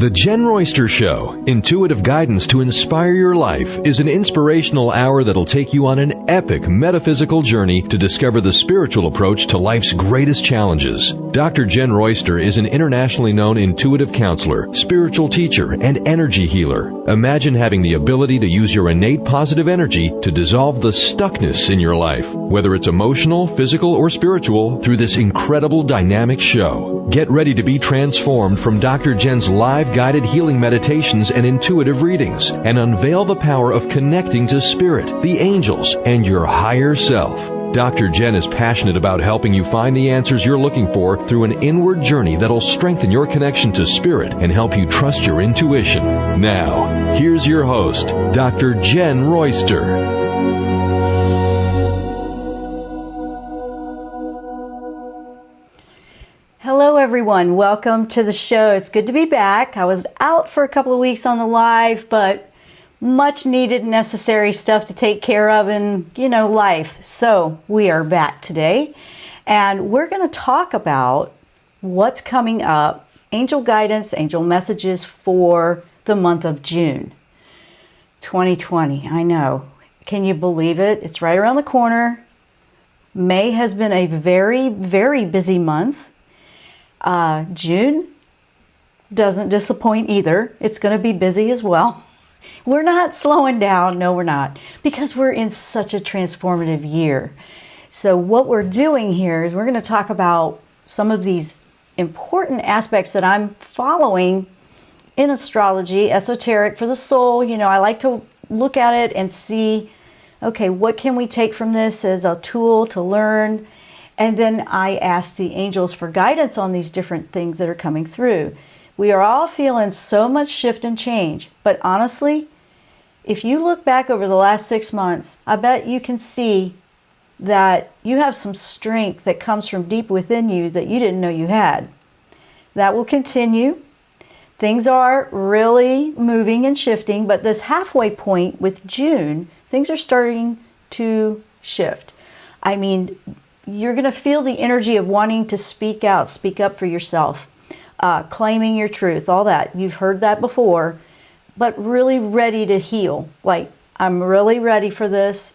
The Jenn Royster Show, intuitive guidance to inspire your life, is an inspirational hour that'll take you on an epic metaphysical journey to discover the spiritual approach to life's greatest challenges. Dr. Jenn Royster is an internationally known intuitive counselor, spiritual teacher, and energy healer. Imagine having the ability to use your innate positive energy to dissolve the stuckness in your life, whether it's emotional, physical, or spiritual, through this incredible dynamic show. Get ready to be transformed from Dr. Jenn's live guided healing meditations and intuitive readings, and unveil the power of connecting to spirit, the angels, and your higher self. Dr. Jenn is passionate about helping you find the answers you're looking for through an inward journey that'll strengthen your connection to spirit and help you trust your intuition. Now, here's your host, Dr. Jenn Royster. Hello everyone, welcome to the show. It's good to be back. I was out for a couple of weeks on the live, but much needed, necessary stuff to take care of in, life. So we are back today, and we're going to talk about what's coming up, angel guidance, angel messages for the month of June 2020. I know. Can you believe it? It's right around the corner. May has been a very, very busy month. June doesn't disappoint either. It's going to be busy as well. We're not slowing down. No, we're not, because we're in such a transformative year. So what we're doing here is we're going to talk about some of these important aspects that I'm following in astrology, esoteric for the soul. I like to look at it and see, okay, what can we take from this as a tool to learn? And then I ask the angels for guidance on these different things that are coming through. We are all feeling so much shift and change. But honestly, if you look back over the last 6 months, I bet you can see that you have some strength that comes from deep within you that you didn't know you had. That will continue. Things are really moving and shifting, but this halfway point with June, things are starting to shift. I mean, you're going to feel the energy of wanting to speak out, speak up for yourself, claiming your truth, all that. You've heard that before, but really ready to heal. Like, I'm really ready for this.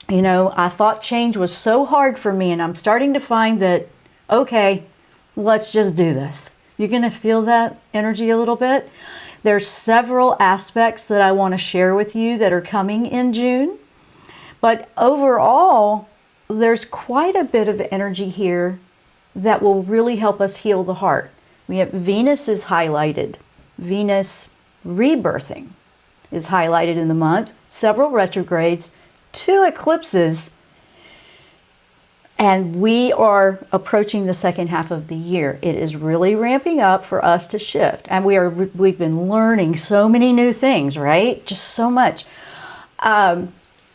I thought change was so hard for me, and I'm starting to find that, okay, let's just do this. You're going to feel that energy a little bit. There's several aspects that I want to share with you that are coming in June, but overall, there's quite a bit of energy here that will really help us heal the heart. We have Venus is highlighted. Venus rebirthing is highlighted in the month. Several retrogrades, 2 eclipses, and we are approaching the second half of the year. It is really ramping up for us to shift, and we've been learning so many new things, right? Just so much.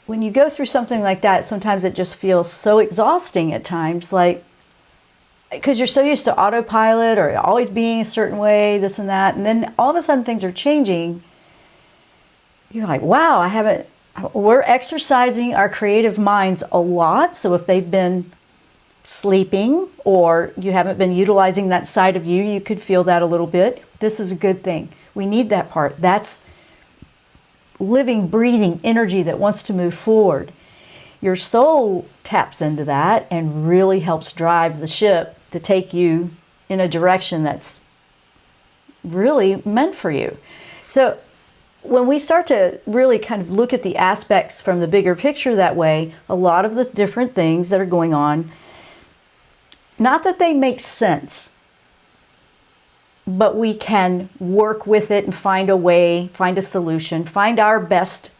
When you go through something like that, sometimes it just feels so exhausting at times, like, because you're so used to autopilot or always being a certain way, this and that, and then all of a sudden things are changing. You're like, wow, we're exercising our creative minds a lot. So if they've been sleeping or you haven't been utilizing that side of you, you could feel that a little bit. This is a good thing. We need that part. That's living, breathing energy that wants to move forward. Your soul taps into that and really helps drive the ship to take you in a direction that's really meant for you. So when we start to really kind of look at the aspects from the bigger picture that way, a lot of the different things that are going on, not that they make sense, but we can work with it and find a way, find a solution, find our best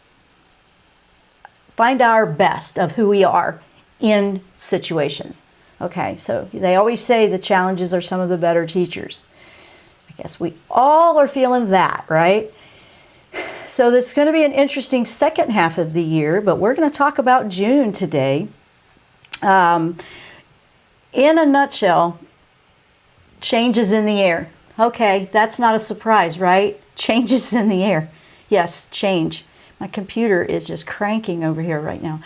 of who we are in situations. Okay, so they always say the challenges are some of the better teachers. I guess we all are feeling that, right? So this is going to be an interesting second half of the year, but we're going to talk about June today. In a nutshell, changes in the air. Okay, that's not a surprise, right? Changes in the air. Yes, change. My computer is just cranking over here right now.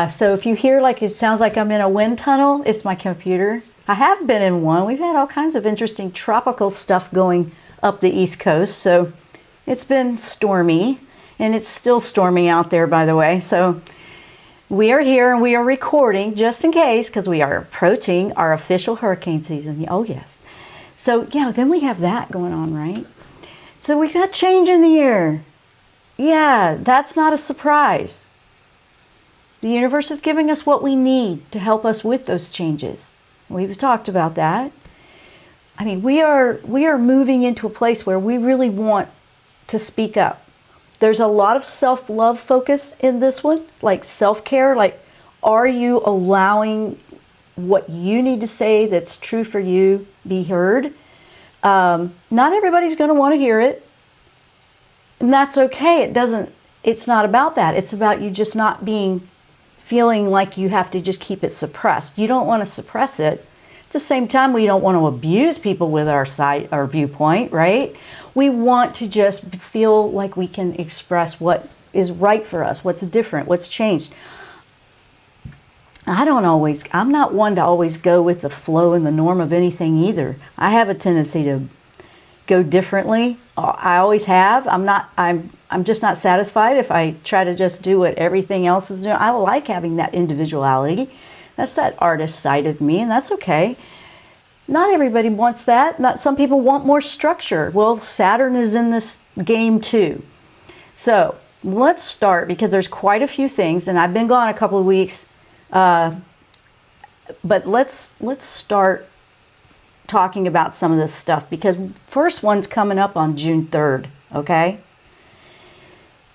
So if you hear like it sounds like I'm in a wind tunnel, it's my computer. I have been in one. We've had all kinds of interesting tropical stuff going up the East Coast. So it's been stormy, and it's still stormy out there, by the way. So we are here and we are recording just in case, because we are approaching our official hurricane season. Oh, yes. So, yeah, then we have that going on, right? So we've got change in the air. Yeah, that's not a surprise. The universe is giving us what we need to help us with those changes. We've talked about that. I mean, we are moving into a place where we really want to speak up. There's a lot of self-love focus in this one, like self-care. Like, are you allowing what you need to say that's true for you be heard? Not everybody's going to want to hear it, and that's okay. It's not about that. It's about you just not feeling like you have to just keep it suppressed. You don't want to suppress it. At the same time, we don't want to abuse people with our viewpoint, right? We want to just feel like we can express what is right for us, what's different, what's changed. I'm not one to always go with the flow and the norm of anything either. I have a tendency to go differently. I always have. I'm just not satisfied if I try to just do what everything else is doing. I like having that individuality. That's that artist side of me, and that's okay. Not everybody wants that. Some people want more structure. Well, Saturn is in this game too. So let's start, because there's quite a few things, and I've been gone a couple of weeks. But let's start talking about some of this stuff, because first one's coming up on June 3rd, okay?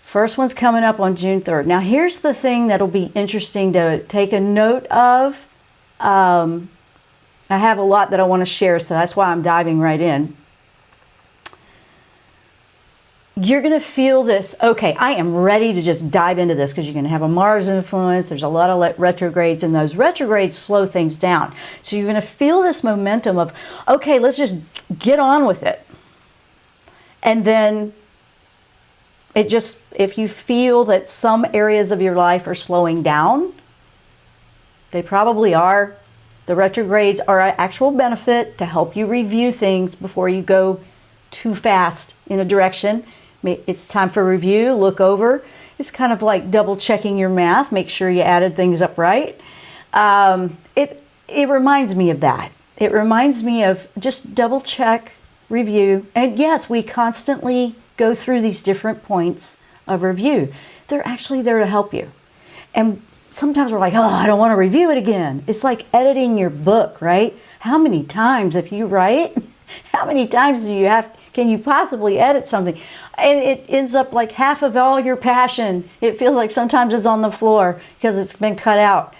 First one's coming up on June 3rd. Now, here's the thing that'll be interesting to take a note of. I have a lot that I want to share, so that's why I'm diving right in. You're going to feel this, okay, I am ready to just dive into this, because you're going to have a Mars influence. There's a lot of retrogrades, and those retrogrades slow things down. So you're going to feel this momentum of, okay, let's just get on with it. And then if you feel that some areas of your life are slowing down, they probably are. The retrogrades are an actual benefit to help you review things before you go too fast in a direction. It's time for review, look over. It's kind of like double checking your math, make sure you added things up right. It reminds me of that. It reminds me of just double check, review. And yes, we constantly go through these different points of review. They're actually there to help you. And sometimes we're like, oh, I don't want to review it again. It's like editing your book, right? How many times, if you write, how many times can you possibly edit something? And it ends up like half of all your passion. It feels like sometimes it's on the floor because it's been cut out.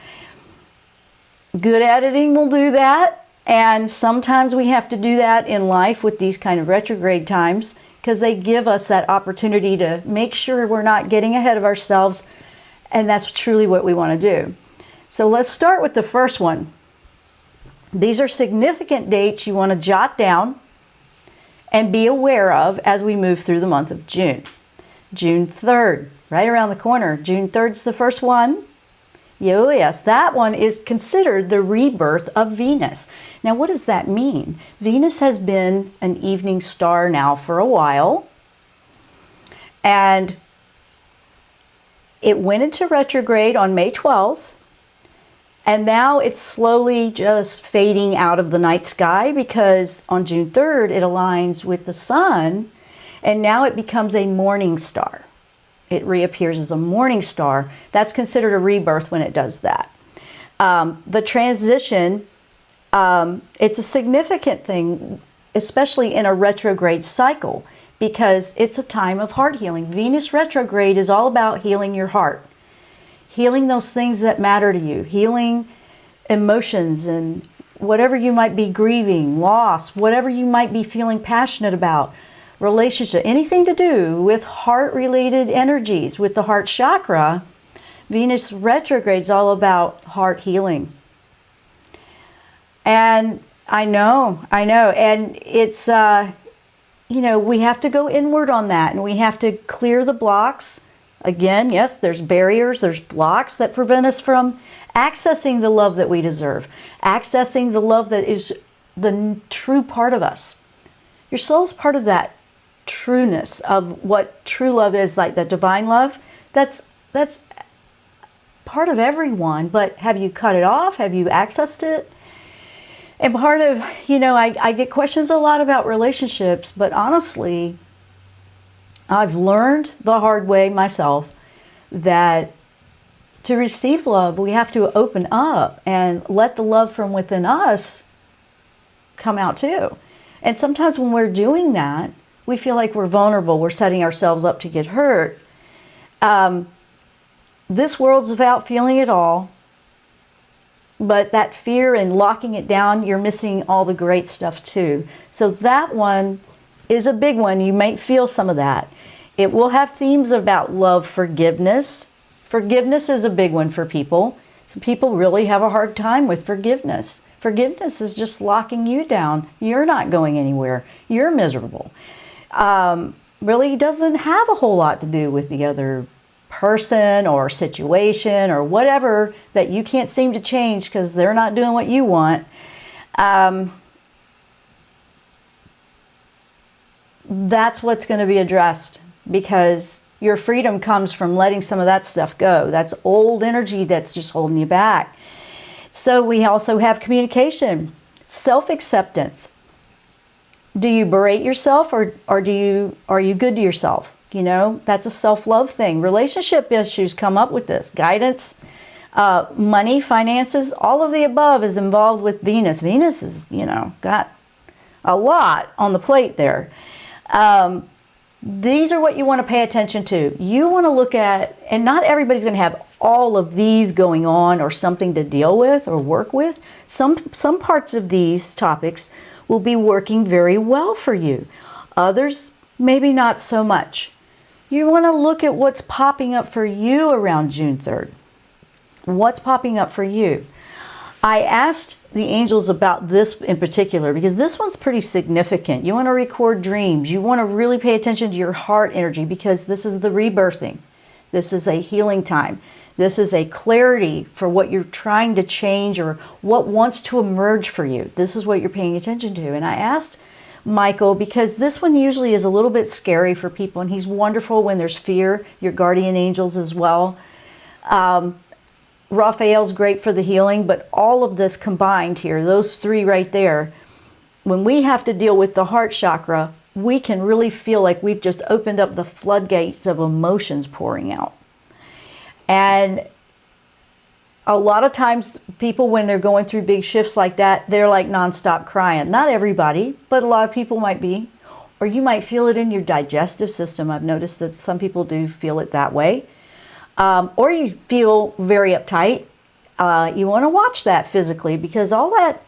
Good editing will do that. And sometimes we have to do that in life with these kind of retrograde times, because they give us that opportunity to make sure we're not getting ahead of ourselves. And that's truly what we want to do. So let's start with the first one. These are significant dates you want to jot down and be aware of as we move through the month of June. June 3rd, right around the corner. June 3rd's the first one. Yes, that one is considered the rebirth of Venus. Now, what does that mean? Venus has been an evening star now for a while. And it went into retrograde on May 12th. And now it's slowly just fading out of the night sky, because on June 3rd, it aligns with the sun, and now it becomes a morning star. It reappears as a morning star. That's considered a rebirth when it does that. The transition, it's a significant thing, especially in a retrograde cycle, because it's a time of heart healing. Venus retrograde is all about healing your heart. Healing those things that matter to you, healing emotions and whatever you might be grieving, loss, whatever you might be feeling passionate about, relationship, anything to do with heart-related energies, with the heart chakra. Venus retrograde is all about heart healing. And I know, and it's, we have to go inward on that, and we have to clear the blocks. Again, yes, there's barriers, there's blocks that prevent us from accessing the love that we deserve, accessing the love that is the true part of us. Your soul's part of that trueness of what true love is, like that divine love. That's part of everyone, but have you cut it off? Have you accessed it? And part of, I get questions a lot about relationships, but honestly, I've learned the hard way myself that to receive love, we have to open up and let the love from within us come out too. And sometimes when we're doing that, we feel like we're vulnerable. We're setting ourselves up to get hurt. This world's about feeling it all. But that fear and locking it down, you're missing all the great stuff too. So that one is a big one. You might feel some of that. It will have themes about love, forgiveness. Forgiveness is a big one for people. Some people really have a hard time with forgiveness. Forgiveness is just locking you down. You're not going anywhere. You're miserable. Really doesn't have a whole lot to do with the other person or situation or whatever that you can't seem to change because they're not doing what you want. That's what's going to be addressed, because your freedom comes from letting some of that stuff go. That's old energy that's just holding you back. So we also have communication, self-acceptance. Do you berate yourself or are you good to yourself? That's a self-love thing. Relationship issues come up with this. Guidance, money, finances, all of the above is involved with Venus. Venus is, got a lot on the plate there. These are what you want to pay attention to. You want to look at, and not everybody's going to have all of these going on or something to deal with or work with. Some parts of these topics will be working very well for you. Others, maybe not so much. You want to look at what's popping up for you around June 3rd. What's popping up for you? I asked the angels about this in particular because this one's pretty significant. You want to record dreams. You want to really pay attention to your heart energy because this is the rebirthing. This is a healing time. This is a clarity for what you're trying to change or what wants to emerge for you. This is what you're paying attention to. And I asked Michael, because this one usually is a little bit scary for people, and he's wonderful when there's fear, your guardian angels as well. Raphael's great for the healing, but all of this combined here, those three right there, when we have to deal with the heart chakra, we can really feel like we've just opened up the floodgates of emotions pouring out. And a lot of times people, when they're going through big shifts like that, they're like nonstop crying. Not everybody, but a lot of people might be. Or you might feel it in your digestive system. I've noticed that some people do feel it that way. Or you feel very uptight. You want to watch that physically because all that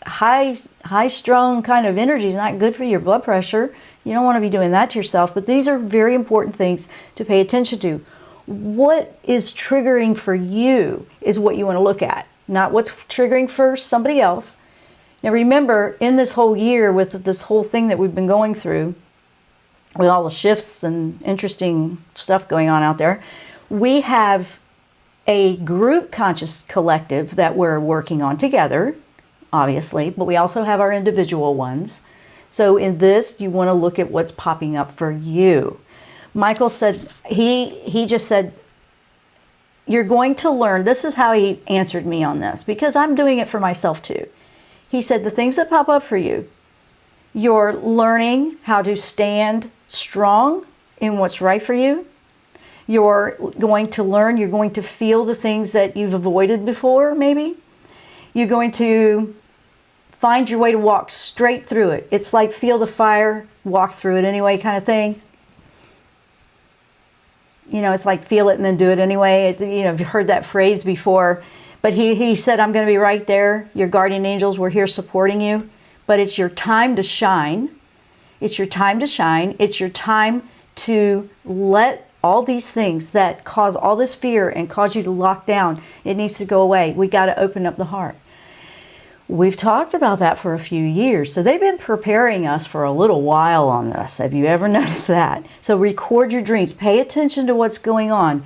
high-strung kind of energy is not good for your blood pressure. You don't want to be doing that to yourself. But these are very important things to pay attention to. What is triggering for you is what you want to look at, not what's triggering for somebody else. Now remember, in this whole year with this whole thing that we've been going through, with all the shifts and interesting stuff going on out there, we have a group conscious collective that we're working on together, obviously, but we also have our individual ones. So in this, you want to look at what's popping up for you. Michael said, he just said, you're going to learn. This is how he answered me on this, because I'm doing it for myself too. He said, the things that pop up for you, you're learning how to stand strong in what's right for you. You're going to learn, you're going to feel the things that you've avoided before, maybe. You're going to find your way to walk straight through it. It's like feel the fire, walk through it anyway kind of thing. It's like feel it and then do it anyway. You've heard that phrase before. But he said, I'm going to be right there. Your guardian angels, we're here supporting you. But it's your time to shine. It's your time to shine. It's your time to let all these things that cause all this fear and cause you to lock down, it needs to go away. We got to open up the heart. We've talked about that for a few years. So they've been preparing us for a little while on this. Have you ever noticed that? So record your dreams. Pay attention to what's going on.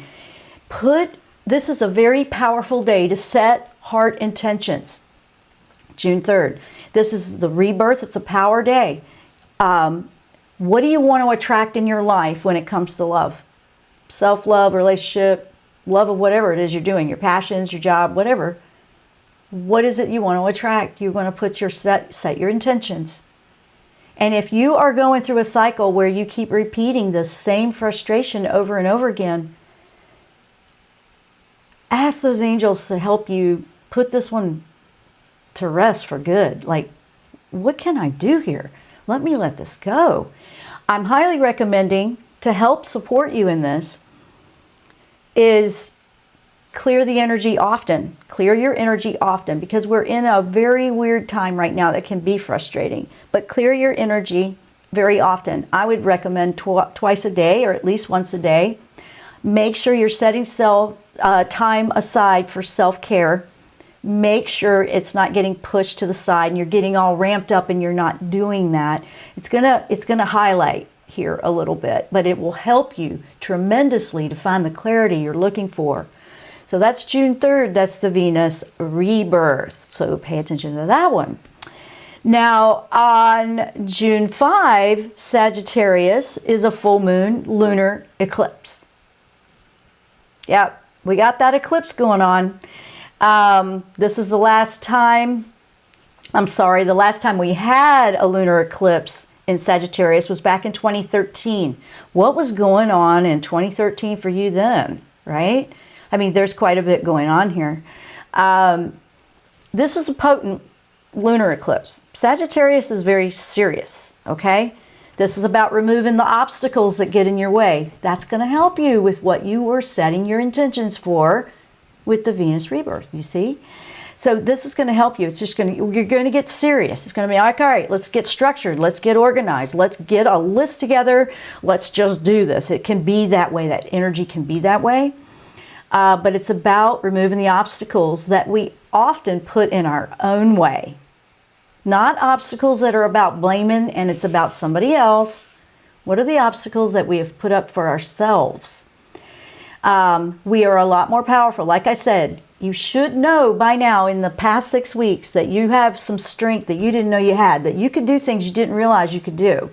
This is a very powerful day to set heart intentions. June 3rd. This is the rebirth. It's a power day. What do you want to attract in your life when it comes to love? Self-love, relationship, love of whatever it is you're doing, your passions, your job, whatever. What is it you want to attract? You're going to put your set your intentions. And if you are going through a cycle where you keep repeating the same frustration over and over again, ask those angels to help you put this one to rest for good. Like, what can I do here? Let me let this go. I'm highly recommending, to help support you in this, is clear the energy often. Clear your energy often, because we're in a very weird time right now that can be frustrating. But clear your energy very often. I would recommend twice a day, or at least once a day. Make sure you're setting time aside for self-care. Make sure it's not getting pushed to the side and you're getting all ramped up and you're not doing that. It's gonna highlight here a little bit, but it will help you tremendously to find the clarity you're looking for. So that's June 3rd, that's the Venus rebirth. So pay attention to that one. Now on June 5, Sagittarius, is a full moon lunar eclipse. Yep, we got that eclipse going on. This is the last time, the last time we had a lunar eclipse in Sagittarius was back in 2013. What was going on in 2013 for you then, right? I mean, there's quite a bit going on here. This is a potent lunar eclipse. Sagittarius is very serious, okay? This is about removing the obstacles that get in your way. That's going to help you with what you were setting your intentions for with the Venus rebirth, you see? So this is going to help you. It's just you're going to get serious. It's going to be like, all right, let's get structured. Let's get organized. Let's get a list together. Let's just do this. It can be that way. That energy can be that way. But it's about removing the obstacles that we often put in our own way. Not obstacles that are about blaming and it's about somebody else. What are the obstacles that we have put up for ourselves? We are a lot more powerful. Like I said, you should know by now in the past 6 weeks that you have some strength that you didn't know you had, that you could do things you didn't realize you could do.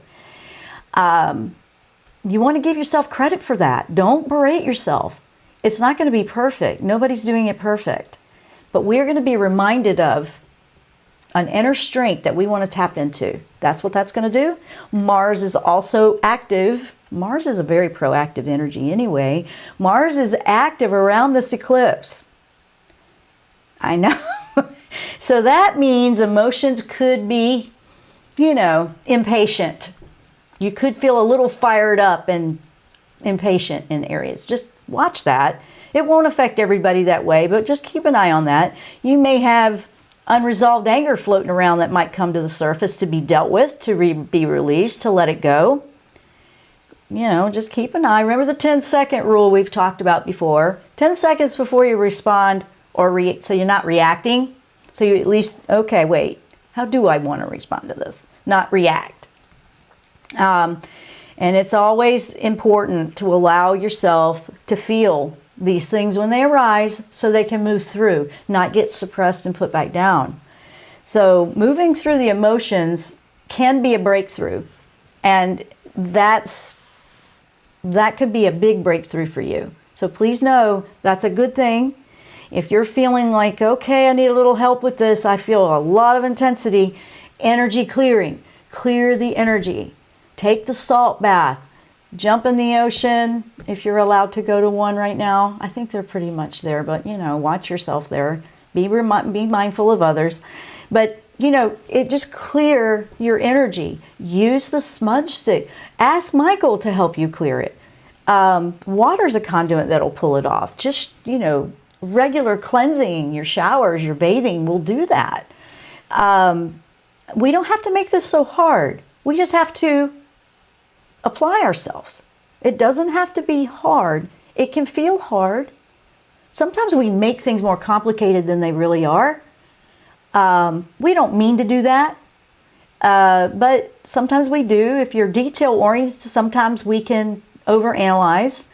You want to give yourself credit for that. Don't berate yourself. It's not going to be perfect. Nobody's doing it perfect. But we're going to be reminded of an inner strength that we want to tap into. That's what that's going to do. Mars is also active. Mars is a very proactive energy anyway. Mars is active around this eclipse. I know. So that means emotions could be, impatient. You could feel a little fired up and impatient in areas. Just watch that. It won't affect everybody that way, but just keep an eye on that. You may have unresolved anger floating around that might come to the surface to be dealt with, to be released, to let it go. Just keep an eye. Remember the 10-second rule we've talked about before. 10 seconds before you respond so you're not reacting. So you at least, okay, wait, how do I want to respond to this? Not react. And it's always important to allow yourself to feel these things when they arise so they can move through, not get suppressed and put back down. So moving through the emotions can be a breakthrough. And that could be a big breakthrough for you. So please know that's a good thing. If you're feeling like, okay, I need a little help with this, I feel a lot of intensity, energy clearing, clear the energy. Take the salt bath, jump in the ocean if you're allowed to go to one right now. I think they're pretty much there, but watch yourself there. Be mindful of others. But it just clear your energy. Use the smudge stick. Ask Michael to help you clear it. Water's a conduit that'll pull it off. Just, regular cleansing, your showers, your bathing will do that. We don't have to make this so hard. We just have to apply ourselves. It doesn't have to be hard. It can feel hard. Sometimes we make things more complicated than they really are. We don't mean to do that. But sometimes we do. If you're detail-oriented, sometimes we can overanalyze.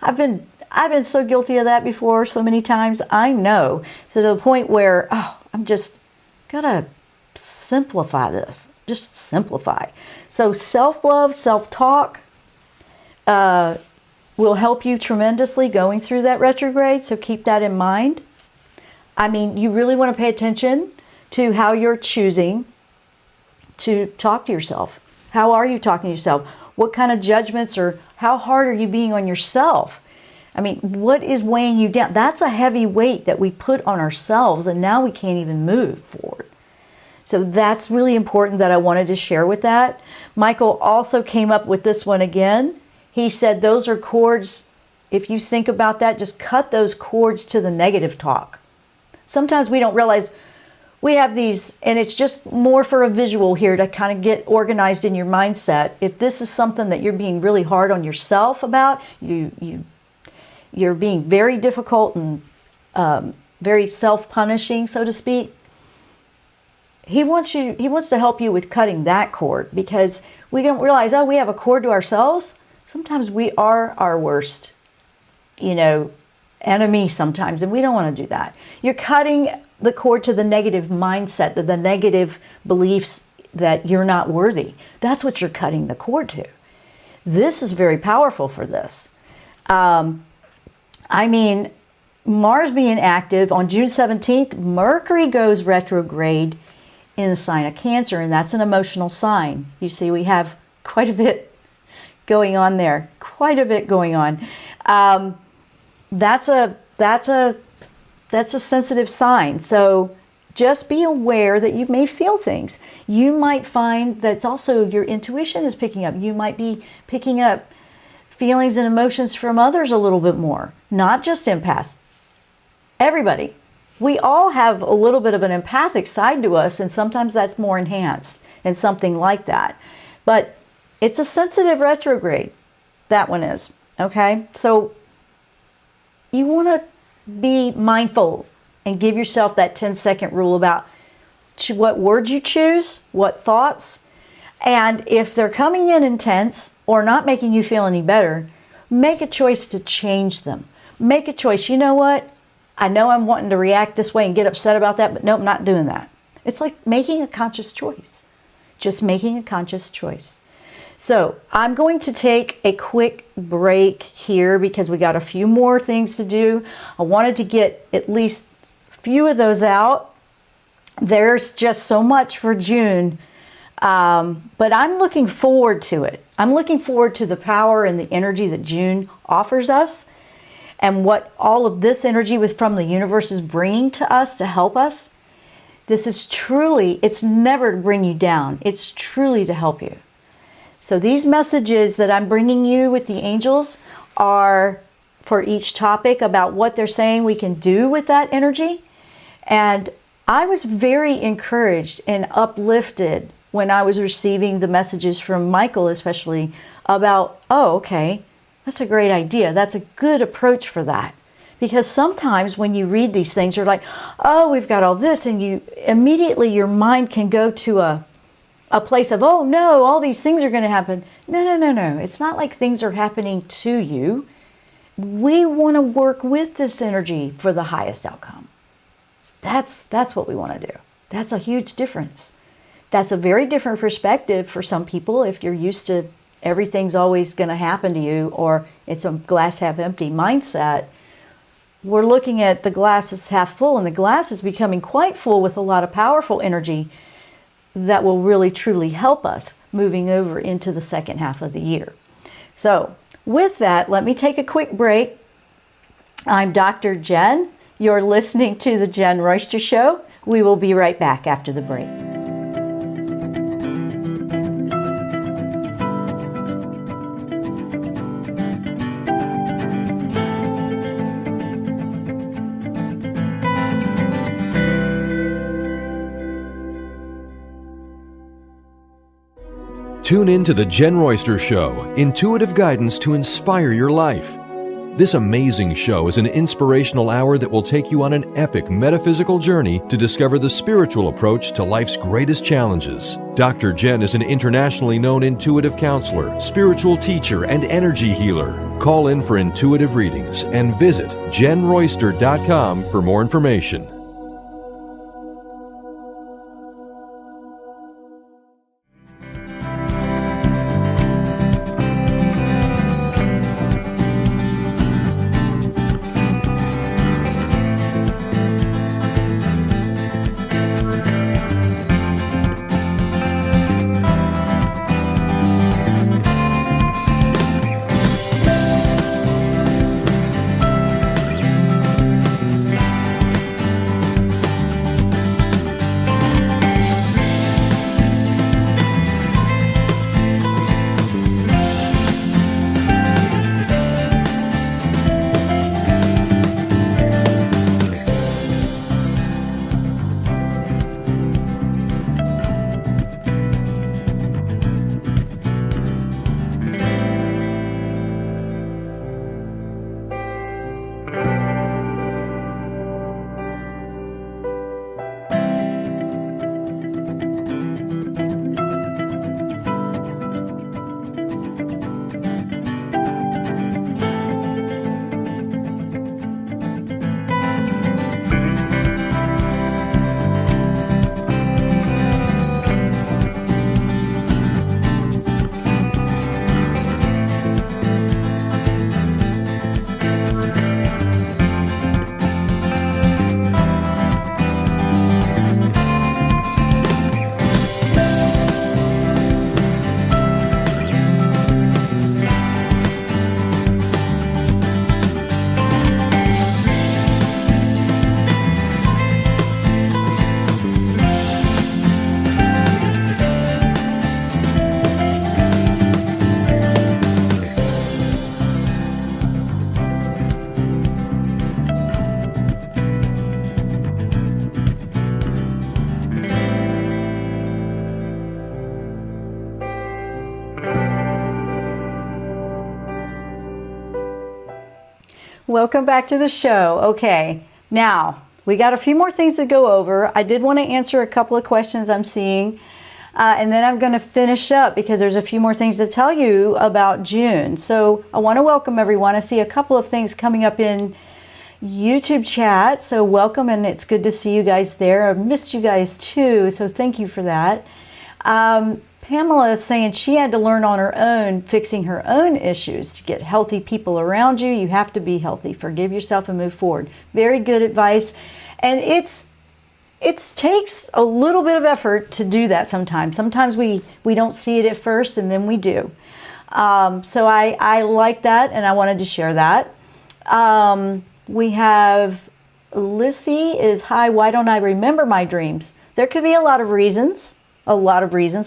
I've been so guilty of that before so many times. I know. So to the point where, I'm just gotta simplify this. Just simplify. So self-love, self-talk will help you tremendously going through that retrograde. So keep that in mind. I mean, you really want to pay attention to how you're choosing to talk to yourself. How are you talking to yourself? What kind of judgments, or how hard are you being on yourself? I mean, what is weighing you down? That's a heavy weight that we put on ourselves, and now we can't even move forward. So that's really important that I wanted to share with that. Michael also came up with this one again. He said those are cords, if you think about that, just cut those cords to the negative talk. Sometimes we don't realize we have these, and it's just more for a visual here to kind of get organized in your mindset. If this is something that you're being really hard on yourself about, you're being very difficult and very self-punishing, so to speak, he wants to help you with cutting that cord, because we don't realize, oh, we have a cord to ourselves. Sometimes we are our worst, enemy sometimes, and we don't want to do that. You're cutting the cord to the negative mindset, the negative beliefs that you're not worthy. That's what you're cutting the cord to. This is very powerful for this. Mars being active on June 17th, Mercury goes retrograde in the sign of Cancer, and that's an emotional sign. You see, we have quite a bit going on there. Quite a bit going on. That's a sensitive sign. So just be aware that you may feel things. You might find that also your intuition is picking up. You might be picking up feelings and emotions from others a little bit more, not just empaths. Everybody. We all have a little bit of an empathic side to us, and sometimes that's more enhanced and something like that. But it's a sensitive retrograde. That one is. Okay? So you want to be mindful and give yourself that 10-second rule about what words you choose, what thoughts, and if they're coming in intense or not making you feel any better, make a choice to change them. Make a choice. You know what? I know I'm wanting to react this way and get upset about that, but nope, I'm not doing that. It's like making a conscious choice. Just making a conscious choice. So I'm going to take a quick break here because we got a few more things to do. I wanted to get at least a few of those out. There's just so much for June, but I'm looking forward to it. I'm looking forward to the power and the energy that June offers us, and what all of this energy from the universe is bringing to us to help us. This is truly, it's never to bring you down. It's truly to help you. So these messages that I'm bringing you with the angels are for each topic about what they're saying we can do with that energy. And I was very encouraged and uplifted when I was receiving the messages from Michael, especially about, oh, okay, that's a great idea. That's a good approach for that. Because sometimes when you read these things, you're like, oh, we've got all this, and you immediately, your mind can go to a place of, oh no, all these things are going to happen. No. It's not like things are happening to you. We want to work with this energy for the highest outcome. That's what we want to do. That's a huge difference. That's a very different perspective for some people if you're used to everything's always going to happen to you, or it's a glass half empty mindset. We're looking at the glass is half full, and the glass is becoming quite full with a lot of powerful energy that will really truly help us moving over into the second half of the year. So with that, let me take a quick break. I'm Dr. Jenn. You're listening to the Jenn Royster Show. We will be right back after the break. Tune in to the Jenn Royster Show, intuitive guidance to inspire your life. This amazing show is an inspirational hour that will take you on an epic metaphysical journey to discover the spiritual approach to life's greatest challenges. Dr. Jenn is an internationally known intuitive counselor, spiritual teacher, and energy healer. Call in for intuitive readings and visit JennRoyster.com for more information. Welcome back to the show. Okay, now we got a few more things to go over. I did want to answer a couple of questions I'm seeing, and then I'm going to finish up because there's a few more things to tell you about June. So I want to welcome everyone. I see a couple of things coming up in YouTube chat, so welcome, and it's good to see you guys there. I've missed you guys too, so thank you for that. Pamela is saying she had to learn on her own, fixing her own issues. To get healthy people around you, you have to be healthy. Forgive yourself and move forward. Very good advice. And it takes a little bit of effort to do that sometimes. Sometimes we don't see it at first, and then we do. So I like that, and I wanted to share that. We have Lissy is, hi, why don't I remember my dreams? There could be a lot of reasons.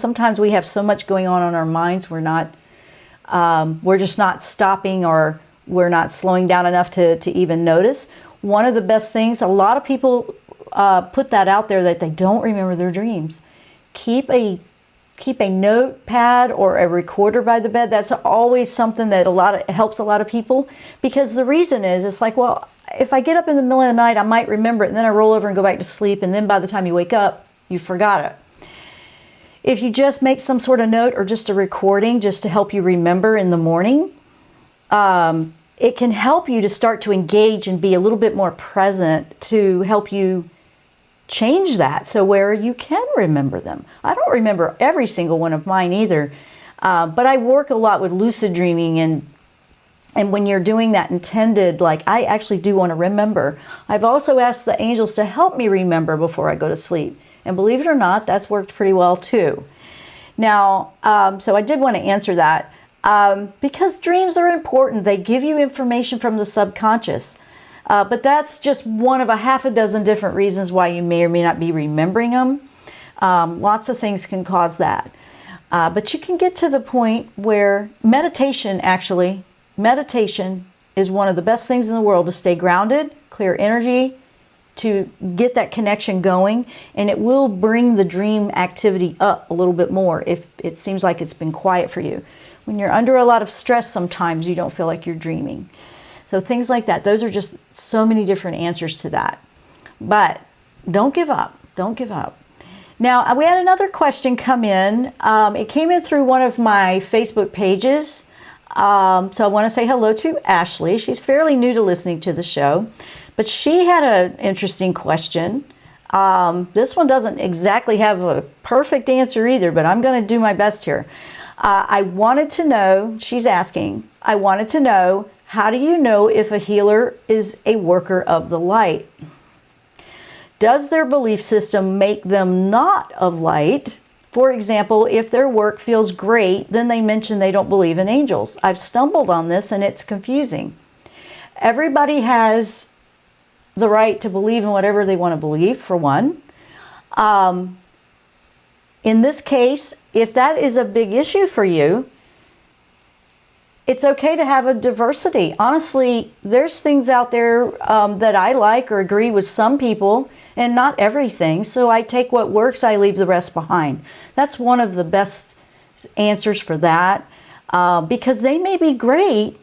Sometimes we have so much going on in our minds, we're just not stopping, or we're not slowing down enough to even notice. One of the best things, a lot of people put that out there, that they don't remember their dreams. Keep a notepad or a recorder by the bed. That's always something that helps a lot of people, because the reason is, it's like, well, if I get up in the middle of the night, I might remember it, and then I roll over and go back to sleep, and then by the time you wake up, you forgot it. If you just make some sort of note or just a recording just to help you remember in the morning, it can help you to start to engage and be a little bit more present, to help you change that so where you can remember them. I don't remember every single one of mine either, but I work a lot with lucid dreaming, and when you're doing that intended, like, I actually do want to remember. I've also asked the angels to help me remember before I go to sleep. And believe it or not, that's worked pretty well too. Now, so I did want to answer that because dreams are important. They give you information from the subconscious. But that's just one of a half a dozen different reasons why you may or may not be remembering them. Lots of things can cause that. But you can get to the point where meditation is one of the best things in the world to stay grounded, clear energy, to get that connection going, and it will bring the dream activity up a little bit more if it seems like it's been quiet for you. When you're under a lot of stress, sometimes you don't feel like you're dreaming. So things like that, those are just so many different answers to that. But don't give up. Don't give up. Now, we had another question come in. It came in through one of my Facebook pages. So I want to say hello to Ashley. She's fairly new to listening to the show, but she had an interesting question. This one doesn't exactly have a perfect answer either, but I'm going to do my best here. I wanted to know, she's asking, I wanted to know, how do you know if a healer is a worker of the light? Does their belief system make them not of light? For example, if their work feels great, then they mention they don't believe in angels. I've stumbled on this and it's confusing. Everybody has the right to believe in whatever they want to believe, for one. In this case, if that is a big issue for you, it's okay to have a diversity. Honestly, there's things out there that I like or agree with some people, and not everything. So I take what works, I leave the rest behind. That's one of the best answers for that, because they may be great,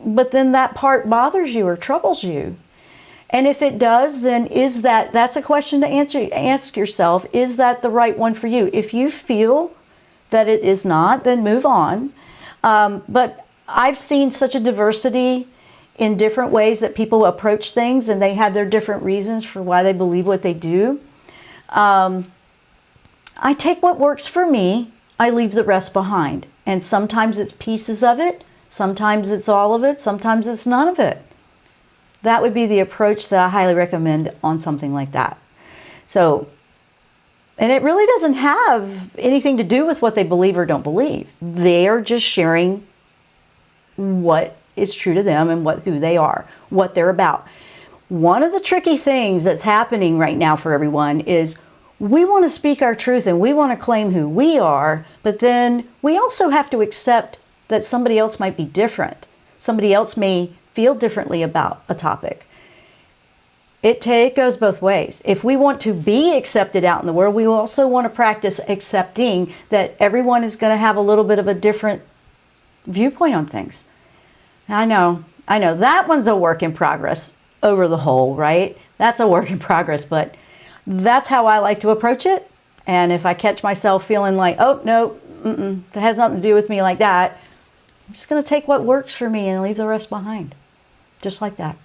but then that part bothers you or troubles you. And if it does, then that's a question to ask yourself, is that the right one for you? If you feel that it is not, then move on. But I've seen such a diversity in different ways that people approach things, and they have their different reasons for why they believe what they do. I take what works for me, I leave the rest behind. And sometimes it's pieces of it, sometimes it's all of it, sometimes it's none of it. That would be the approach that I highly recommend on something like that. So, and it really doesn't have anything to do with what they believe or don't believe. They are just sharing what is true to them and who they are, what they're about. One of the tricky things that's happening right now for everyone is we want to speak our truth and we want to claim who we are, but then we also have to accept that somebody else might be different. Somebody else may feel differently about a topic. It goes both ways. If we want to be accepted out in the world, we also want to practice accepting that everyone is going to have a little bit of a different viewpoint on things. I know I know that one's a work in progress over the whole, right? That's a work in progress, but that's how I like to approach it. And if I catch myself feeling like, oh, no, that has nothing to do with me like that, I'm just going to take what works for me and leave the rest behind. Just like that.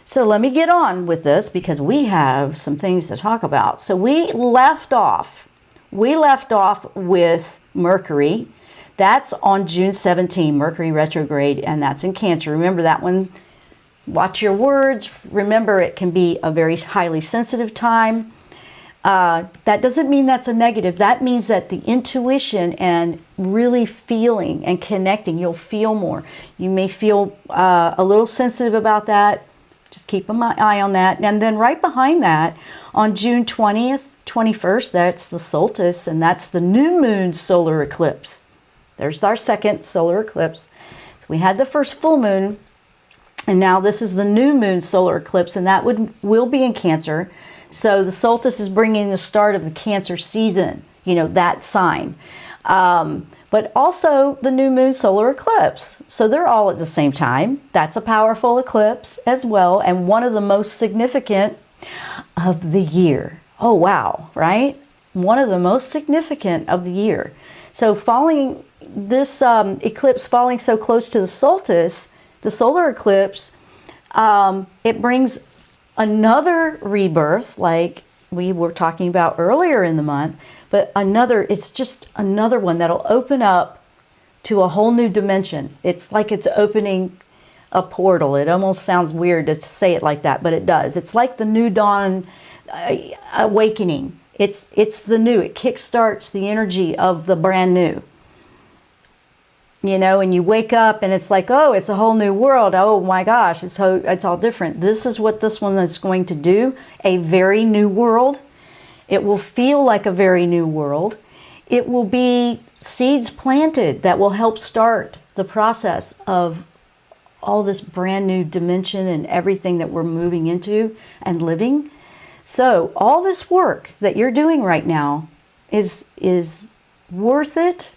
So let me get on with this because we have some things to talk about. So we left off with Mercury. That's on June 17, Mercury retrograde, and that's in Cancer. Remember that one. Watch your words. Remember, it can be a very highly sensitive time. That doesn't mean that's a negative. That means that the intuition and really feeling and connecting, you'll feel more. You may feel a little sensitive about that. Just keep an eye on that. And then right behind that, on June 20th, 21st, that's the solstice, and that's the new moon solar eclipse. There's our second solar eclipse. So we had the first full moon, and now this is the new moon solar eclipse, and that will be in Cancer. So the solstice is bringing the start of the Cancer season, you know, that sign. But also the new moon solar eclipse. So they're all at the same time. That's a powerful eclipse as well, and one of the most significant of the year. Oh, wow, right? One of the most significant of the year. So following this eclipse falling so close to the solstice, the solar eclipse, it brings another rebirth, like we were talking about earlier in the month, but it's just another one that'll open up to a whole new dimension. It's like it's opening a portal. It almost sounds weird to say it like that, but it does. It's like the new dawn awakening. It's the new. It kickstarts the energy of the brand new. You know, and you wake up and it's like, oh, it's a whole new world. Oh my gosh, it's all different. This is what this one is going to do. A very new world. It will feel like a very new world. It will be seeds planted that will help start the process of all this brand new dimension and everything that we're moving into and living. So all this work that you're doing right now is worth it.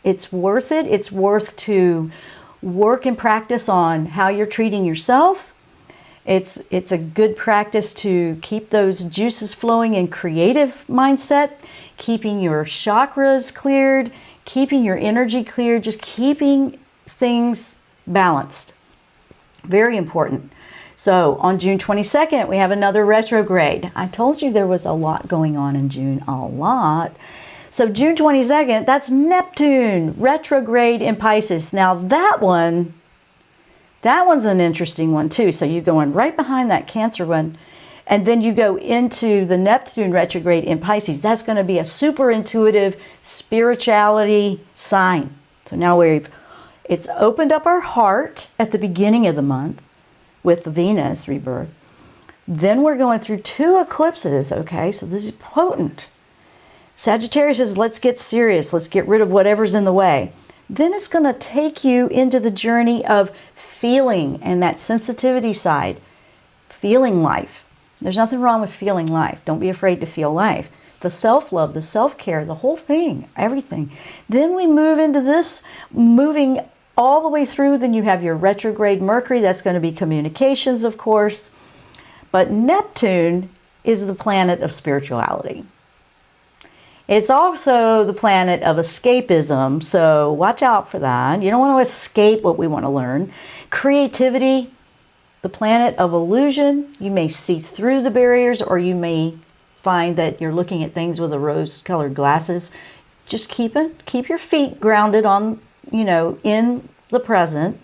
It's worth it. It's worth to work and practice on how you're treating yourself. It's a good practice to keep those juices flowing in creative mindset, keeping your chakras cleared, keeping your energy clear, just keeping things balanced. Very important. So on June 22nd, we have another retrograde. I told you there was a lot going on in June, a lot. So June 22nd, that's Neptune, retrograde in Pisces. Now that one's an interesting one too. So you're going right behind that Cancer one, and then you go into the Neptune retrograde in Pisces. That's going to be a super intuitive spirituality sign. So now it's opened up our heart at the beginning of the month with the Venus rebirth. Then we're going through 2 eclipses, okay? So this is potent. Sagittarius says, let's get serious. Let's get rid of whatever's in the way. Then it's going to take you into the journey of feeling and that sensitivity side. Feeling life. There's nothing wrong with feeling life. Don't be afraid to feel life. The self-love, the self-care, the whole thing, everything. Then we move into this, moving all the way through. Then you have your retrograde Mercury. That's going to be communications, of course. But Neptune is the planet of spirituality. It's also the planet of escapism, so watch out for that. You don't want to escape what we want to learn. Creativity, the planet of illusion. You may see through the barriers, or you may find that you're looking at things with a rose-colored glasses. Just keep your feet grounded on, in the present.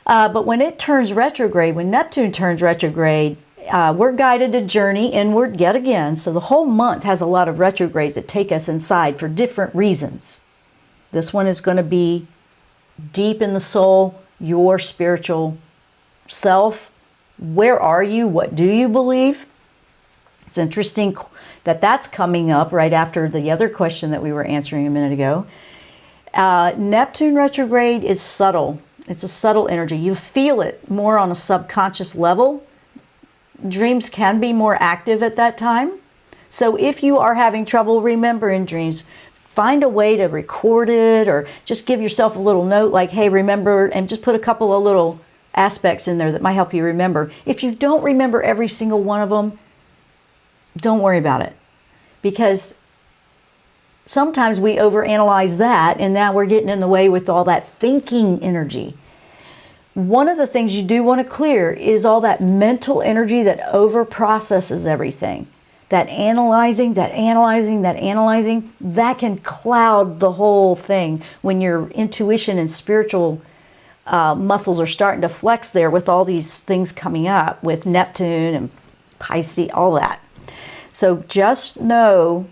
But when it turns retrograde, when Neptune turns retrograde, we're guided to journey inward yet again. So the whole month has a lot of retrogrades that take us inside for different reasons. This one is going to be deep in the soul, your spiritual self. Where are you? What do you believe? It's interesting that that's coming up right after the other question that we were answering a minute ago. Neptune retrograde is subtle. It's a subtle energy. You feel it more on a subconscious level. Dreams can be more active at that time. So if you are having trouble remembering dreams, find a way to record it, or just give yourself a little note like, hey, remember, and just put a couple of little aspects in there that might help you remember. If you don't remember every single one of them, don't worry about it, because sometimes we overanalyze that, and now we're getting in the way with all that thinking energy. One of the things you do want to clear is all that mental energy that overprocesses everything. That analyzing, that can cloud the whole thing when your intuition and spiritual muscles are starting to flex there with all these things coming up with Neptune and Pisces, all that. So just know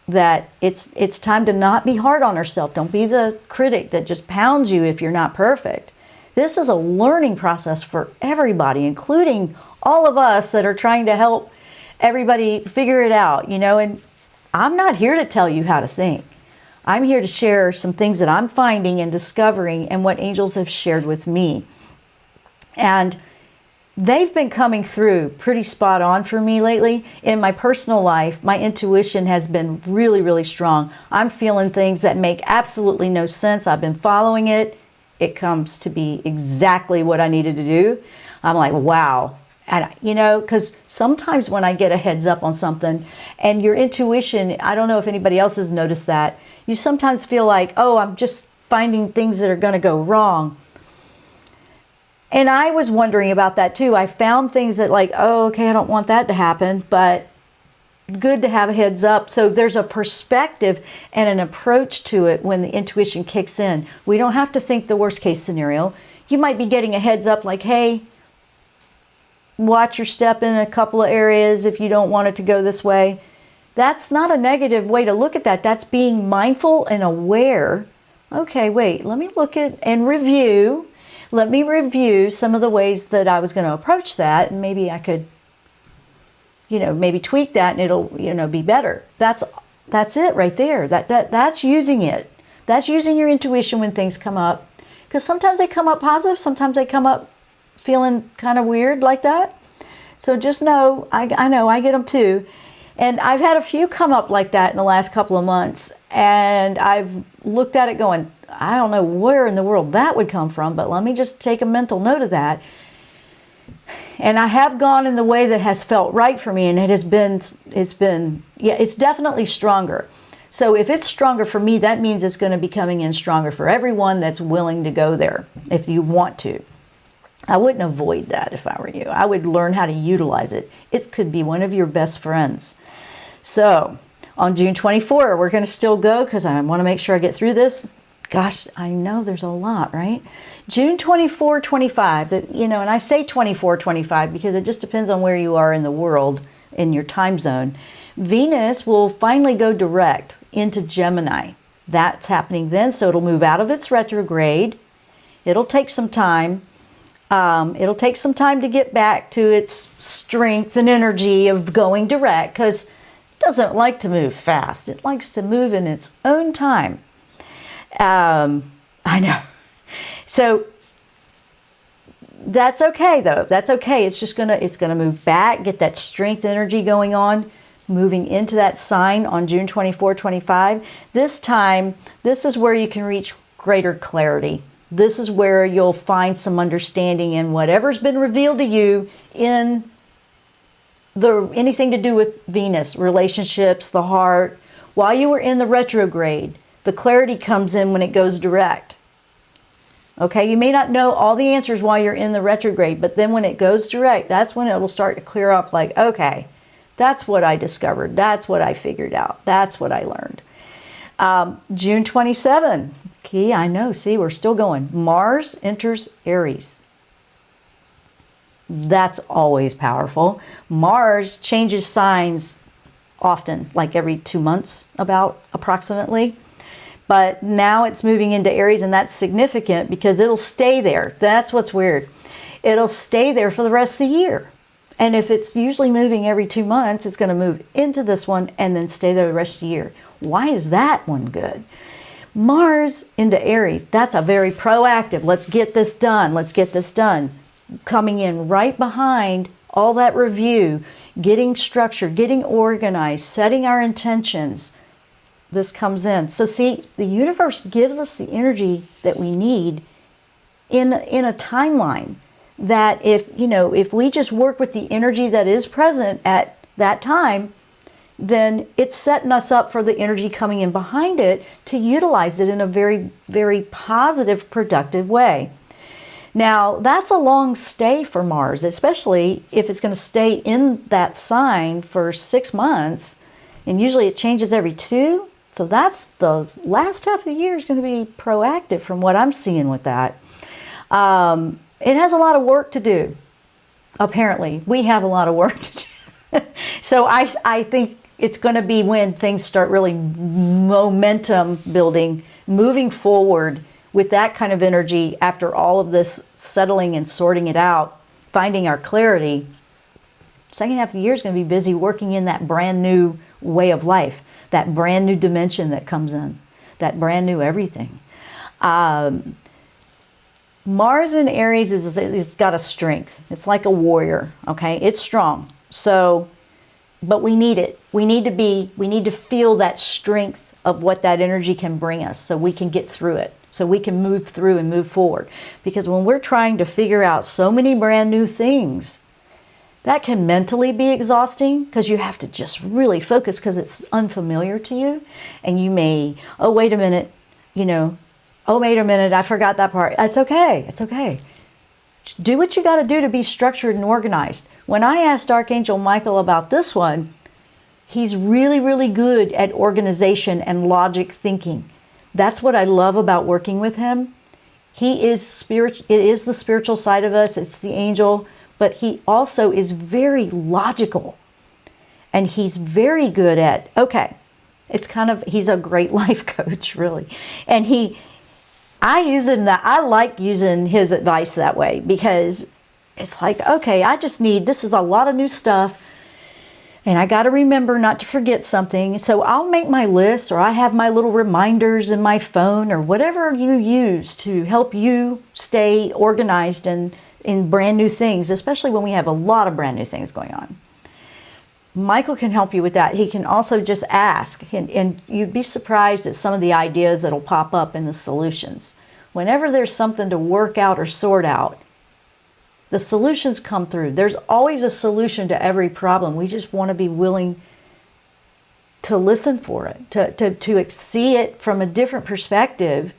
that it's time to not be hard on ourselves. Don't be the critic that just pounds you if you're not perfect. This is a learning process for everybody, including all of us that are trying to help everybody figure it out, and I'm not here to tell you how to think. I'm here to share some things that I'm finding and discovering and what angels have shared with me. And they've been coming through pretty spot on for me lately. In my personal life, my intuition has been really, really strong. I'm feeling things that make absolutely no sense. I've been following it. It comes to be exactly what I needed to do. I'm like, wow. And, because sometimes when I get a heads up on something and your intuition, I don't know if anybody else has noticed that, you sometimes feel like, oh, I'm just finding things that are going to go wrong. And I was wondering about that too. I found things that like, oh, okay, I don't want that to happen, but good to have a heads up. So there's a perspective and an approach to it when the intuition kicks in. We don't have to think the worst case scenario. You might be getting a heads up like, hey, watch your step in a couple of areas if you don't want it to go this way. That's not a negative way to look at that. That's being mindful and aware. Okay, wait, let me look at and review. Let me review some of the ways that I was going to approach that, and maybe I could, maybe tweak that and it'll, be better. That's it right there. That's using it. That's using your intuition when things come up. Because sometimes they come up positive, sometimes they come up feeling kind of weird like that. So just know, I know, I get them too. And I've had a few come up like that in the last couple of months. And I've looked at it going, I don't know where in the world that would come from, but let me just take a mental note of that. And I have gone in the way that has felt right for me, and it's definitely stronger. So if it's stronger for me, that means it's going to be coming in stronger for everyone that's willing to go there, if you want to. I wouldn't avoid that if I were you. I would learn how to utilize it. It could be one of your best friends. So on June 24, we're going to still go because I want to make sure I get through this. Gosh, I know there's a lot, right? June 24, 25, and I say 24, 25 because it just depends on where you are in the world, in your time zone. Venus will finally go direct into Gemini. That's happening then, so it'll move out of its retrograde. It'll take some time. It'll take some time to get back to its strength and energy of going direct, because it doesn't like to move fast. It likes to move in its own time. I know. So that's okay though. That's okay. It's gonna move back, get that strength energy going on, moving into that sign on June 24, 25. This time, this is where you can reach greater clarity. This is where you'll find some understanding in whatever's been revealed to you in anything to do with Venus, relationships, the heart. While you were in the retrograde, the clarity comes in when it goes direct. Okay, you may not know all the answers while you're in the retrograde, but then when it goes direct, that's when it'll start to clear up like, okay, that's what I discovered. That's what I figured out. That's what I learned. June 27. Okay, I know, see, we're still going. Mars enters Aries. That's always powerful. Mars changes signs often, like every 2 months, approximately. But now it's moving into Aries, and that's significant because it'll stay there. That's what's weird. It'll stay there for the rest of the year. And if it's usually moving every 2 months, it's going to move into this one and then stay there the rest of the year. Why is that one good? Mars into Aries, that's a very proactive, let's get this done, let's get this done. Coming in right behind all that review, getting structured, getting organized, setting our intentions. This comes in. So see, the universe gives us the energy that we need in a timeline. that if we just work with the energy that is present at that time, then it's setting us up for the energy coming in behind it to utilize it in a very, very positive, productive way. Now, that's a long stay for Mars, especially if it's going to stay in that sign for 6 months, and usually it changes every 2. So that's the last half of the year is going to be proactive from what I'm seeing with that. It has a lot of work to do. Apparently, we have a lot of work to do. So I think it's going to be when things start really momentum building, moving forward with that kind of energy after all of this settling and sorting it out, finding our clarity. Second half of the year is going to be busy working in that brand new way of life, that brand new dimension that comes in, that brand new everything. Mars in Aries it's got a strength. It's like a warrior, okay? It's strong. So, but we need it. We need to feel that strength of what that energy can bring us so we can get through it, so we can move through and move forward. Because when we're trying to figure out so many brand new things, that can mentally be exhausting because you have to just really focus because it's unfamiliar to you. And you may, oh, wait a minute, oh, wait a minute, I forgot that part. It's okay. It's okay. Do what you got to do to be structured and organized. When I asked Archangel Michael about this one, he's really, really good at organization and logic thinking. That's what I love about working with him. He is spirit. It is the spiritual side of us. It's the angel, but he also is very logical, and he's very good at, okay, he's a great life coach, really. And I like using his advice that way because it's like, okay, this is a lot of new stuff and I got to remember not to forget something. So I'll make my list, or I have my little reminders in my phone, or whatever you use to help you stay organized and in brand new things, especially when we have a lot of brand new things going on. Michael can help you with that. He can also just ask, and you'd be surprised at some of the ideas that'll pop up in the solutions. Whenever there's something to work out or sort out, the solutions come through. There's always a solution to every problem. We just want to be willing to listen for it, to see it from a different perspective.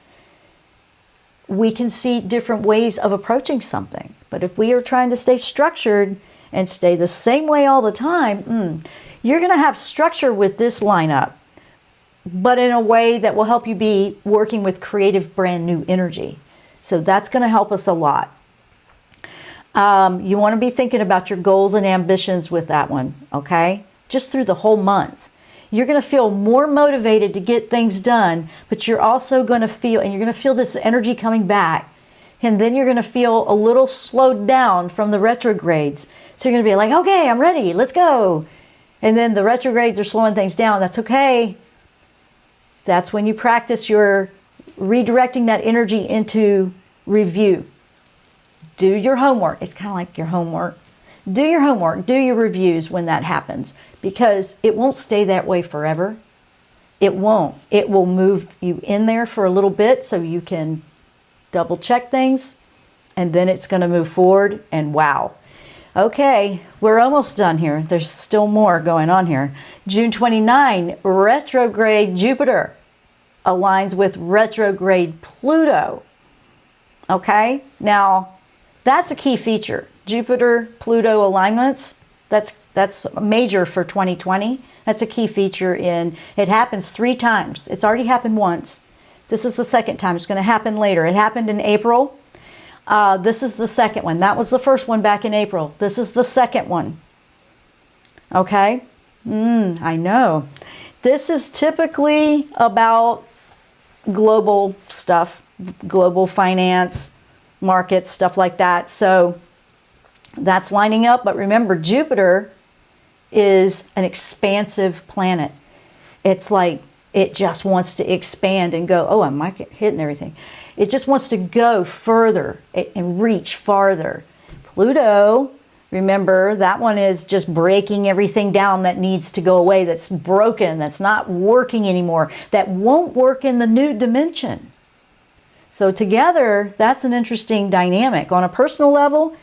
We can see different ways of approaching something. But if we are trying to stay structured and stay the same way all the time, you're going to have structure with this lineup, but in a way that will help you be working with creative, brand new energy. So that's going to help us a lot. You want to be thinking about your goals and ambitions with that one, okay? Just through the whole month. You're going to feel more motivated to get things done, but you're also going to feel, and you're going to feel this energy coming back. And then you're going to feel a little slowed down from the retrogrades. So you're going to be like, okay, I'm ready, let's go. And then the retrogrades are slowing things down. That's okay. That's when you practice your redirecting that energy into review. Do your homework. It's kind of like your homework. Do your homework. Do your reviews when that happens, because it won't stay that way forever. It won't. It will move you in there for a little bit so you can double check things, and then it's going to move forward, and wow. Okay, we're almost done here. There's still more going on here. June 29, retrograde Jupiter aligns with retrograde Pluto. Okay, now that's a key feature. Jupiter-Pluto alignments, that's major for 2020. That's a key feature it happens 3 times. It's already happened once. This is the second time. It's going to happen later. It happened in April. This is the second one. That was the first one back in April. This is the second one. Okay? I know. This is typically about global stuff, global finance, markets, stuff like that. So that's lining up. But remember, Jupiter is an expansive planet. It's like it just wants to expand and go, oh, I'm hitting everything. It just wants to go further and reach farther. Pluto, remember, that one is just breaking everything down that needs to go away, that's broken, that's not working anymore, that won't work in the new dimension. So together, that's an interesting dynamic. On a personal level,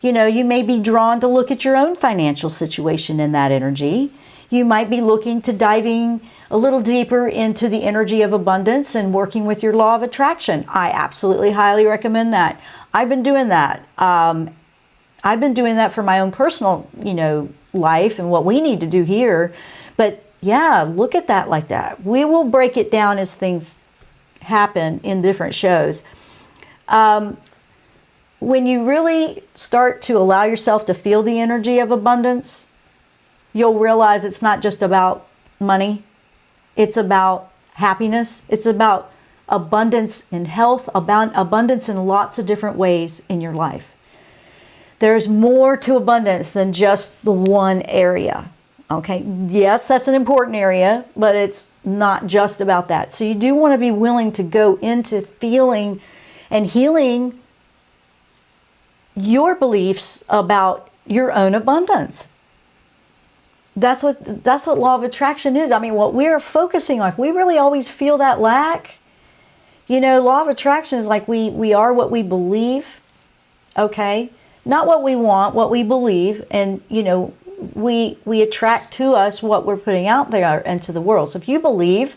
You know, you may be drawn to look at your own financial situation in that energy. You might be looking to diving a little deeper into the energy of abundance and working with your law of attraction. I absolutely highly recommend that. I've been doing that. I've been doing that for my own personal, life and what we need to do here. But yeah, look at that like that. We will break it down as things happen in different shows. When you really start to allow yourself to feel the energy of abundance, you'll realize it's not just about money. It's about happiness. It's about abundance in health, about abundance in lots of different ways in your life. There's more to abundance than just the one area. Okay, yes, that's an important area, but it's not just about that. So you do want to be willing to go into feeling and healing your beliefs about your own abundance. That's what law of attraction is. I mean, what we're focusing on, if we really always feel that lack, law of attraction is like we are what we believe, okay? Not what we want, what we believe, and, we attract to us what we're putting out there into the world. So if you believe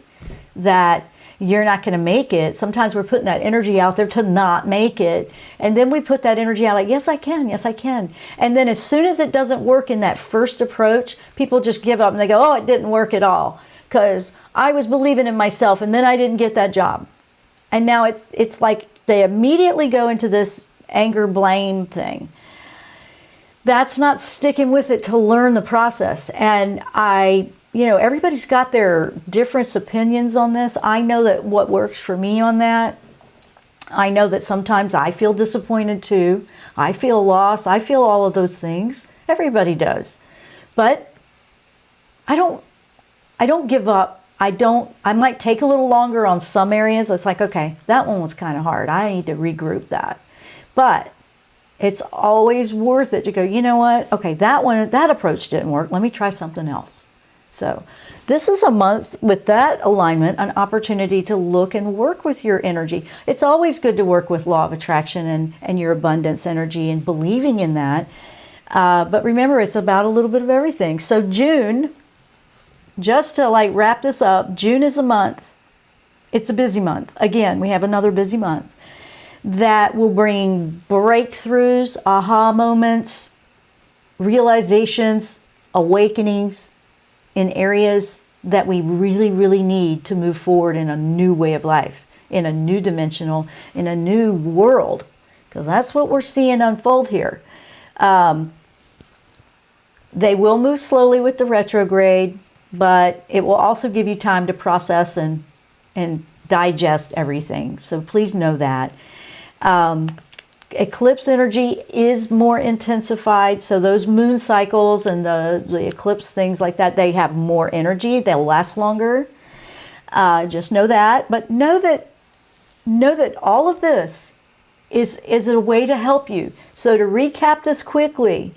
that you're not going to make it, sometimes we're putting that energy out there to not make it. And then we put that energy out like, yes, I can. Yes, I can. And then as soon as it doesn't work in that first approach, people just give up and they go, oh, it didn't work at all because I was believing in myself and then I didn't get that job. And now it's like they immediately go into this anger, blame thing. That's not sticking with it to learn the process. And everybody's got their different opinions on this. I know that what works for me on that. I know that sometimes I feel disappointed too. I feel lost. I feel all of those things. Everybody does. But I don't give up. I might take a little longer on some areas. It's like, okay, that one was kind of hard. I need to regroup that. But it's always worth it to go, you know what? Okay, that approach didn't work. Let me try something else. So this is a month with that alignment, an opportunity to look and work with your energy. It's always good to work with law of attraction and your abundance energy and believing in that. But remember, it's about a little bit of everything. So June, just to wrap this up, June is a month. It's a busy month. Again, we have another busy month that will bring breakthroughs, aha moments, realizations, awakenings in areas that we really, really need to move forward in a new way of life, in a new dimensional, in a new world, because that's what we're seeing unfold here. They will move slowly with the retrograde, but it will also give you time to process and digest everything. So please know that. Eclipse energy is more intensified. So those moon cycles and the eclipse things like that, they have more energy. They'll last longer. Just know that. But know that all of this is a way to help you. So to recap this quickly,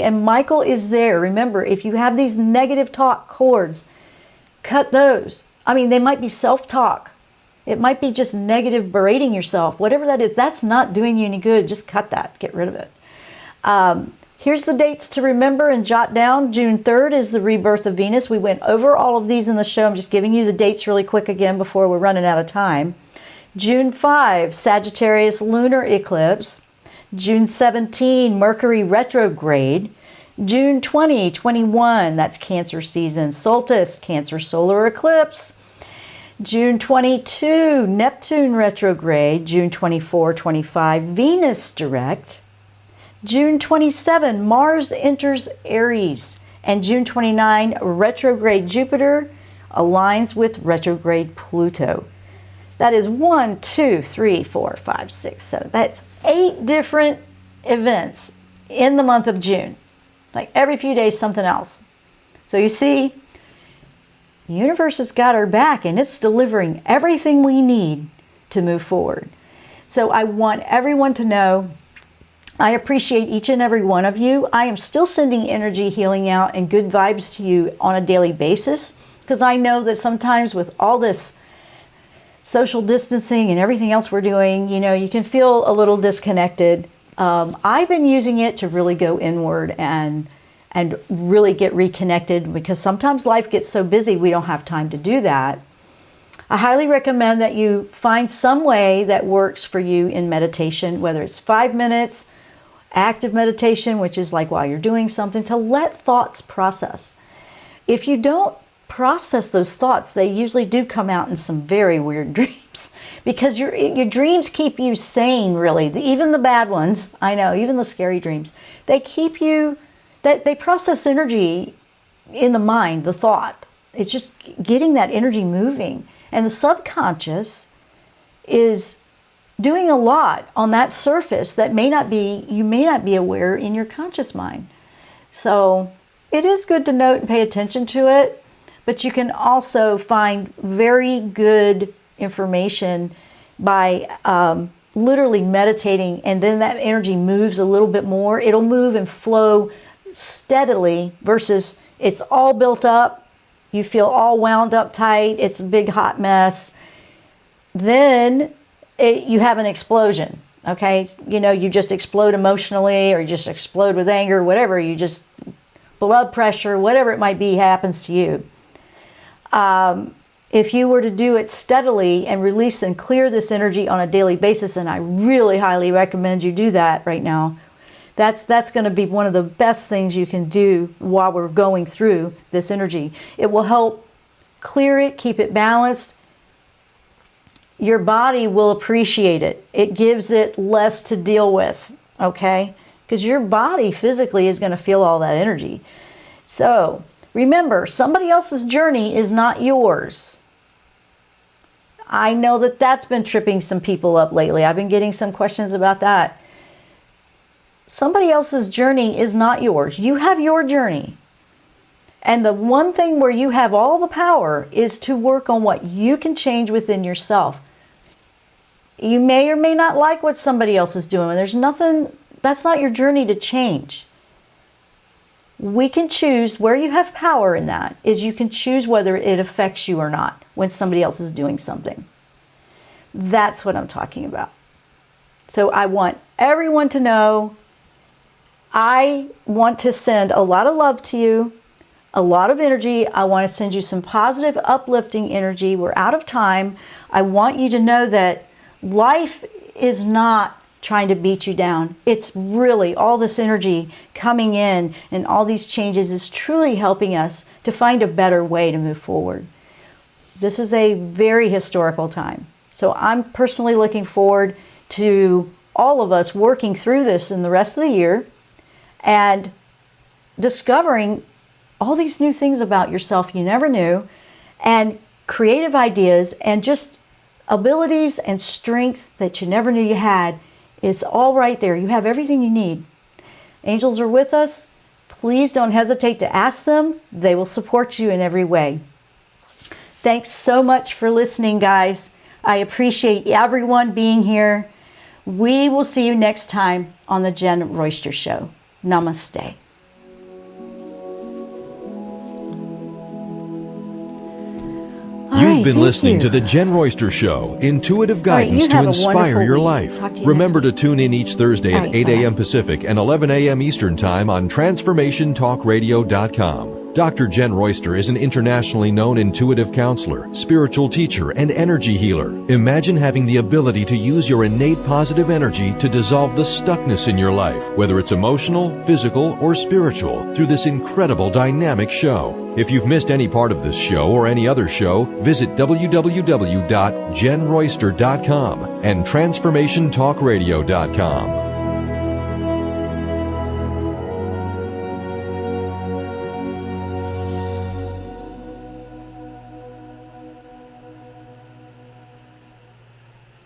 and Michael is there. Remember, if you have these negative talk cords, cut those. I mean, they might be self-talk. It might be just negative berating yourself. Whatever that is, that's not doing you any good. Just cut that. Get rid of it. Here's the dates to remember and jot down. June 3rd is the rebirth of Venus. We went over all of these in the show. I'm just giving you the dates really quick again before we're running out of time. June 5, Sagittarius lunar eclipse. June 17, Mercury retrograde. June 20, 21, that's Cancer season, solstice, Cancer solar eclipse. June 22, Neptune retrograde. June 24, 25, Venus direct. June 27, Mars enters Aries. And June 29, retrograde Jupiter aligns with retrograde Pluto. That is 1, 2, 3, 4, 5, 6, 7. That's 8 different events in the month of June. Like every few days, something else. So you see, the universe has got our back and it's delivering everything we need to move forward. So I want everyone to know I appreciate each and every one of you. I am still sending energy healing out and good vibes to you on a daily basis because I know that sometimes with all this social distancing and everything else we're doing, you can feel a little disconnected. I've been using it to really go inward and really get reconnected, because sometimes life gets so busy we don't have time to do that. I highly recommend that you find some way that works for you in meditation, whether it's 5 minutes, active meditation, which is like while you're doing something, to let thoughts process. If you don't process those thoughts, they usually do come out in some very weird dreams, because your dreams keep you sane, really. Even the bad ones, I know, even the scary dreams, they keep you, they process energy in the mind, the thought. It's just getting that energy moving. And the subconscious is doing a lot on that surface that you may not be aware in your conscious mind. So it is good to note and pay attention to it, but you can also find very good information by literally meditating, and then that energy moves a little bit more. It'll move and flow steadily versus it's all built up. You feel all wound up tight. It's a big hot mess. Then you have an explosion, okay? You just explode emotionally, or you just explode with anger, whatever. You just, blood pressure, whatever it might be, happens to you. If you were to do it steadily and release and clear this energy on a daily basis, and I really highly recommend you do that right now, that's going to be one of the best things you can do while we're going through this energy. It will help clear it, keep it balanced. Your body will appreciate it. It gives it less to deal with, okay? Because your body physically is going to feel all that energy. So remember, somebody else's journey is not yours. I know that that's been tripping some people up lately. I've been getting some questions about that. Somebody else's journey is not yours. You have your journey. And the one thing where you have all the power is to work on what you can change within yourself. You may or may not like what somebody else is doing. There's nothing, that's not your journey to change. We can choose, where you have power in that, is you can choose whether it affects you or not when somebody else is doing something. That's what I'm talking about. So I want everyone to know, I want to send a lot of love to you, a lot of energy. I want to send you some positive, uplifting energy. We're out of time. I want you to know that life is not trying to beat you down. It's really all this energy coming in, and all these changes is truly helping us to find a better way to move forward. This is a very historical time. So I'm personally looking forward to all of us working through this in the rest of the year and discovering all these new things about yourself you never knew, and creative ideas and just abilities and strength that you never knew you had. It's all right there. You have everything you need. Angels are with us. Please don't hesitate to ask them. They will support you in every way. Thanks so much for listening, guys. I appreciate everyone being here. We will see you next time on the Jenn Royster Show. Namaste. You've been listening to the Jenn Royster Show, intuitive guidance to inspire your life. Remember to tune in each Thursday at 8 a.m. Pacific and 11 a.m. Eastern Time on TransformationTalkRadio.com. Dr. Jenn Royster is an internationally known intuitive counselor, spiritual teacher, and energy healer. Imagine having the ability to use your innate positive energy to dissolve the stuckness in your life, whether it's emotional, physical, or spiritual, through this incredible dynamic show. If you've missed any part of this show or any other show, visit www.JennRoyster.com and TransformationTalkRadio.com.